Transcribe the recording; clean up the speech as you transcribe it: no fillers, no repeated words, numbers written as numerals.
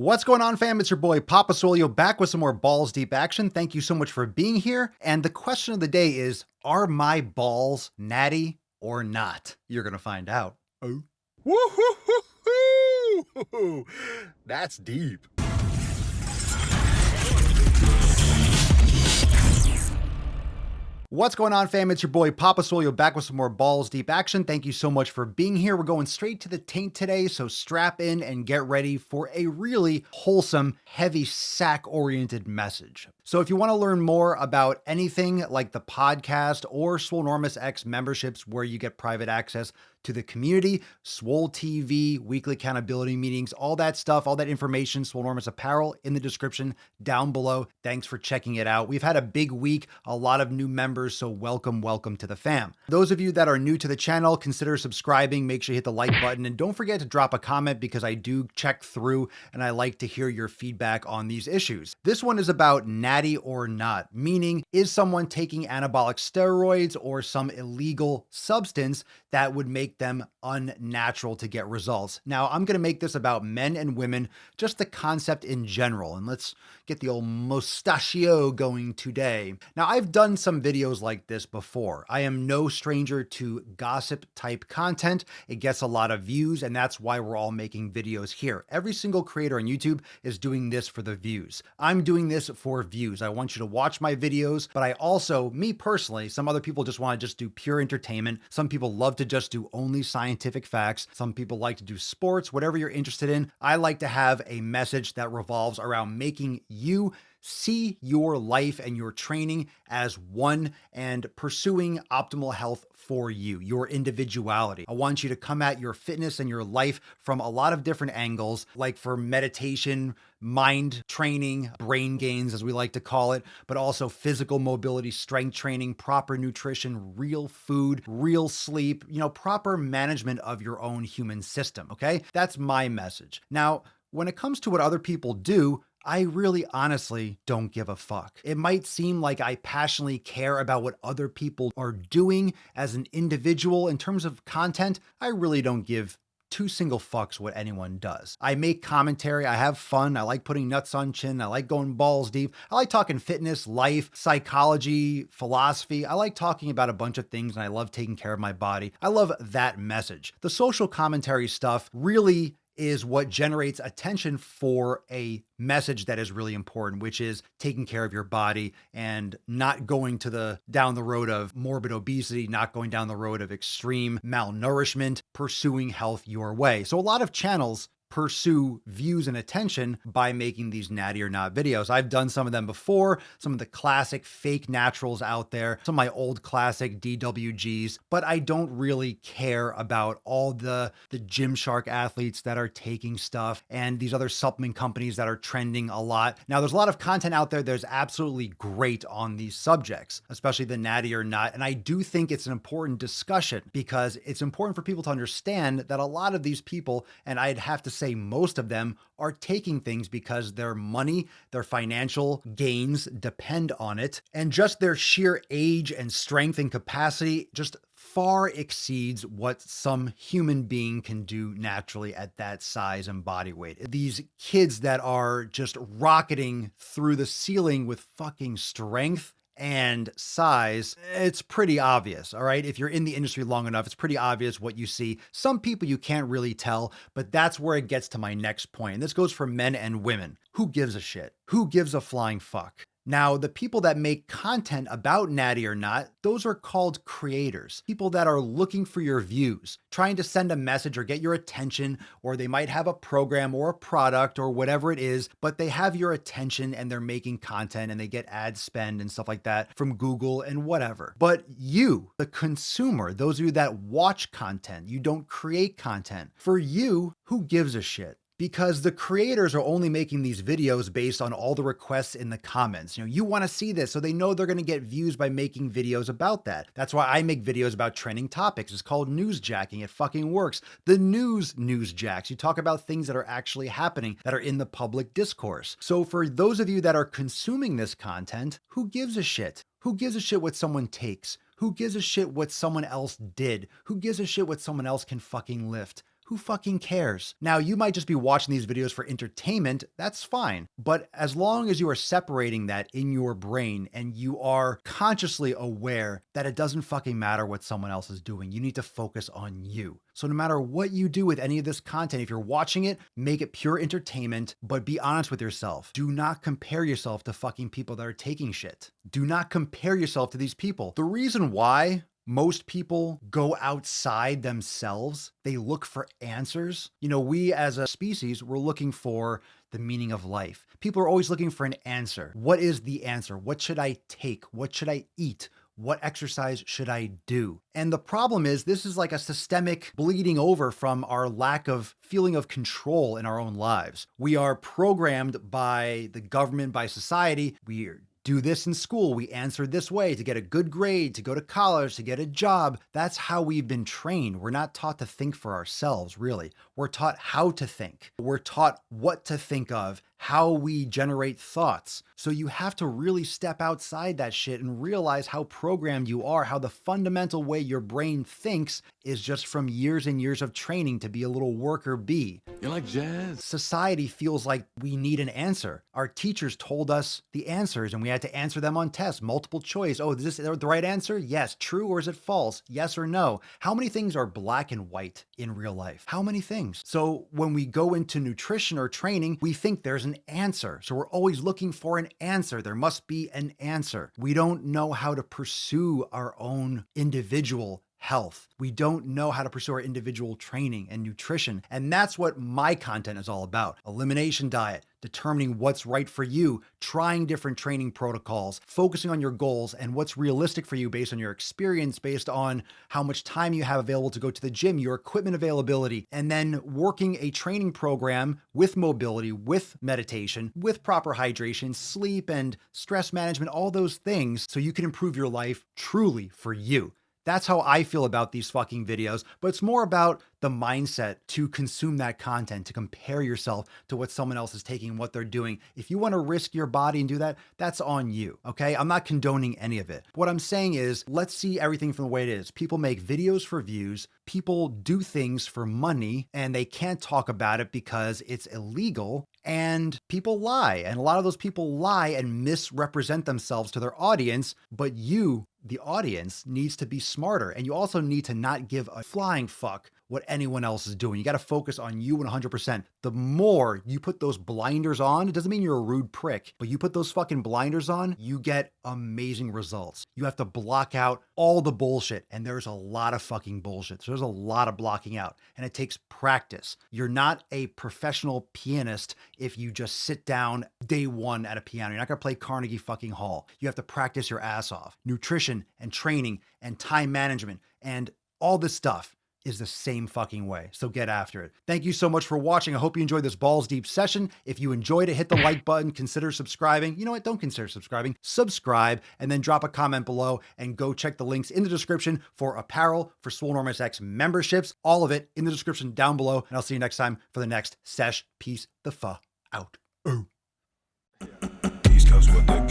What's going on, fam? It's your boy Papa Swolio back with some more balls deep action. Thank you so much for being here. And the question of the day is, are my balls natty or not? You're going to find out. Oh. Woo-hoo-hoo-hoo! That's deep. What's going on, fam? It's your boy Papa Swolio back with some more balls deep action. Thank you so much for being here. We're going straight to the taint today, so strap in and get ready for a really wholesome, heavy sack-oriented message. So if you want to learn more about anything like the podcast or Swolenormous X memberships where you get private access to the community, Swole TV, weekly accountability meetings, all that stuff, all that information, Swolenormous apparel in the description down below. Thanks for checking it out. We've had a big week, a lot of new members, so welcome to the fam. Those of you that are new to the channel, consider subscribing, make sure you hit the like button, and don't forget to drop a comment because I do check through and I like to hear your feedback on these issues. This one is about natty or not, meaning is someone taking anabolic steroids or some illegal substance that would make them unnatural to get results. Now, I'm going to make this about men and women, just the concept in general, and let's get the old mustachio going today. Now, I've done some videos like this before. I am no stranger to gossip type content. It gets a lot of views, and that's why we're all making videos here. Every single creator on YouTube is doing this for the views. I'm doing this for views. I want you to watch my videos, but I also, me personally, some other people just want to just do pure entertainment. Some people love to just do only scientific facts. Some people like to do sports, whatever you're interested in. I like to have a message that revolves around making you see your life and your training as one and pursuing optimal health for you, your individuality. I want you to come at your fitness and your life from a lot of different angles, like for meditation, mind training, brain gains, as we like to call it, but also physical mobility, strength training, proper nutrition, real food, real sleep, proper management of your own human system. Okay. That's my message. Now, when it comes to what other people do, I really honestly don't give a fuck. It might seem like I passionately care about what other people are doing as an individual in terms of content. I really don't give two single fucks what anyone does. I make commentary, I have fun, I like putting nuts on chin, I like going balls deep, I like talking fitness, life, psychology, philosophy. I like talking about a bunch of things and I love taking care of my body. I love that message. The social commentary stuff really is what generates attention for a message that is really important, which is taking care of your body and not going down the road of morbid obesity, not going down the road of extreme malnourishment, pursuing health your way. So a lot of channels pursue views and attention by making these natty or not videos. I've done some of them before, some of the classic fake naturals out there, some of my old classic DWGs, but I don't really care about all the Gymshark athletes that are taking stuff and these other supplement companies that are trending a lot. Now, there's a lot of content out there that's absolutely great on these subjects, especially the natty or not. And I do think it's an important discussion because it's important for people to understand that a lot of these people, and I'd have to say most of them, are taking things because their money, their financial gains depend on it, and just their sheer age and strength and capacity just far exceeds what some human being can do naturally at that size and body weight. These kids that are just rocketing through the ceiling with fucking strength and size, it's pretty obvious, all right? If you're in the industry long enough, it's pretty obvious what you see. Some people you can't really tell, but that's where it gets to my next point. And this goes for men and women. Who gives a shit? Who gives a flying fuck? Now, the people that make content about natty or not, those are called creators. People that are looking for your views, trying to send a message or get your attention, or they might have a program or a product or whatever it is, but they have your attention and they're making content and they get ad spend and stuff like that from Google and whatever. But you, the consumer, those of you that watch content, you don't create content. For you, who gives a shit? Because the creators are only making these videos based on all the requests in the comments. You want to see this, so they know they're going to get views by making videos about that. That's why I make videos about trending topics. It's called newsjacking. It fucking works. The newsjacks. You talk about things that are actually happening, that are in the public discourse. So for those of you that are consuming this content, who gives a shit? Who gives a shit what someone takes? Who gives a shit what someone else did? Who gives a shit what someone else can fucking lift? Who fucking cares? Now, you might just be watching these videos for entertainment. That's fine. But as long as you are separating that in your brain and you are consciously aware that it doesn't fucking matter what someone else is doing, you need to focus on you. So no matter what you do with any of this content, if you're watching it, make it pure entertainment, but be honest with yourself. Do not compare yourself to fucking people that are taking shit. Do not compare yourself to these people. The reason why most people go outside themselves, they look for answers. You know, we as a species, we're looking for the meaning of life. People are always looking for an answer. What is the answer? What should I take? What should I eat? What exercise should I do? And the problem is, this is like a systemic bleeding over from our lack of feeling of control in our own lives. We are programmed by the government, by society. We do this in school. We answer this way to get a good grade, to go to college, to get a job. That's how we've been trained. We're not taught to think for ourselves, really. We're taught how to think. We're taught what to think of, how we generate thoughts. So you have to really step outside that shit and realize how programmed you are, how the fundamental way your brain thinks is just from years and years of training to be a little worker bee. You like jazz? Society feels like we need an answer. Our teachers told us the answers and we had to answer them on tests, multiple choice. Oh, is this the right answer? Yes. True or is it false? Yes or no? How many things are black and white in real life? How many things? So when we go into nutrition or training, we think there's an answer. So we're always looking for an answer. There must be an answer. We don't know how to pursue our own individual health. We don't know how to pursue our individual training and nutrition. And that's what my content is all about. Elimination diet, determining what's right for you, trying different training protocols, focusing on your goals and what's realistic for you based on your experience, based on how much time you have available to go to the gym, your equipment availability, and then working a training program with mobility, with meditation, with proper hydration, sleep and stress management, all those things so you can improve your life truly for you. That's how I feel about these fucking videos, but it's more about the mindset to consume that content, to compare yourself to what someone else is taking and what they're doing. If you want to risk your body and do that, that's on you, okay? I'm not condoning any of it. What I'm saying is, let's see everything from the way it is. People make videos for views, people do things for money, and they can't talk about it because it's illegal, and people lie. And a lot of those people lie and misrepresent themselves to their audience, but you, the audience, needs to be smarter. And you also need to not give a flying fuck what anyone else is doing. You got to focus on you 100%. The more you put those blinders on, it doesn't mean you're a rude prick, but you put those fucking blinders on, you get amazing results. You have to block out all the bullshit. And there's a lot of fucking bullshit. So there's a lot of blocking out and it takes practice. You're not a professional pianist if you just sit down day one at a piano. You're not going to play Carnegie fucking Hall. You have to practice your ass off. Nutrition and training and time management and all this stuff is the same fucking way. So get after it. Thank you so much for watching. I hope you enjoyed this balls deep session. If you enjoyed it, hit the like button, consider subscribing. You know what? Don't consider subscribing. Subscribe and then drop a comment below and go check the links in the description for apparel, for Swolenormous X memberships, all of it in the description down below. And I'll see you next time for the next sesh. Peace the fuck out. East Coast with the